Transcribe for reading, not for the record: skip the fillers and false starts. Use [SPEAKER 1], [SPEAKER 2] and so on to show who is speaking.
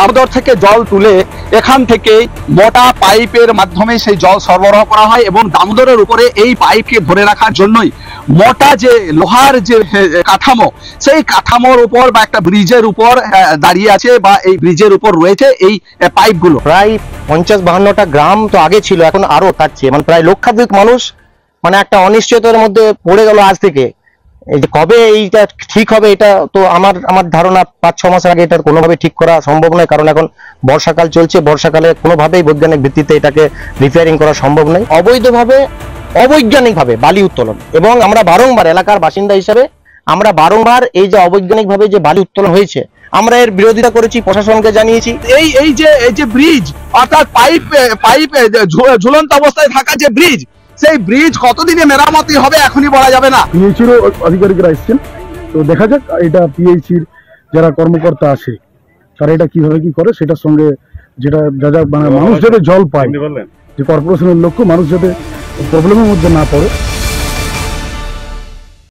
[SPEAKER 1] দামোদর থেকে জল তুলে এখান থেকে মোটা পাইপের মাধ্যমে সেই জল সরবরাহ করা হয় এবং দামোদরের উপরে এই পাইপকে ধরে রাখার জন্যই মোটা যে লোহার যে কাঠামো, সেই কাঠামোর উপর বা একটা ব্রিজের উপর দাঁড়িয়ে আছে বা এই ব্রিজের উপর রয়েছে এই পাইপগুলো।
[SPEAKER 2] প্রায় 50-52টা গ্রাম তো আগে ছিল, এখন আরো থাকছে, মানে প্রায় লক্ষাধিক মানুষ মানে একটা অনিশ্চয়তার মধ্যে পড়ে গেল আজ থেকে। এই যে কবে এইটা ঠিক হবে, এটা তো আমার ধারণা 5-6 মাস আগে এটার কোনোভাবে ঠিক করা সম্ভব নয়, কারণ এখন বর্ষাকাল চলছে, বর্ষাকালে কোনোভাবেই বৈজ্ঞানিক ভিত্তিতে এটাকে রিপেয়ারিং করা সম্ভব নয়। অবৈধভাবে অবৈজ্ঞানিকভাবে বালি উত্তোলন, এবং আমরা বারংবার এলাকার বাসিন্দা হিসাবে আমরা বারংবার এই যে অবৈজ্ঞানিকভাবে যে বালি উত্তোলন হয়েছে আমরা এর বিরোধিতা করেছি, প্রশাসনকে জানিয়েছি।
[SPEAKER 1] এই যে ব্রিজ অর্থাৎ পাইপ ঝুলন্ত অবস্থায় থাকা যে ব্রিজ, সেই ব্রিজ কতদিনে মেরামতি হবে এখনই বলা যাবে না।
[SPEAKER 3] পিএইচির আধিকারিকরা এসছেন, তো দেখা যাক এটা পিএইচির যারা কর্মকর্তা আছে তারা এটা কিভাবে কি করে, সেটার সঙ্গে যেটা যা মানে মানুষ যাতে জল পায়, যে কর্পোরেশনের লক্ষ্য মানুষ যাতে প্রবলেমের মধ্যে না পড়ে।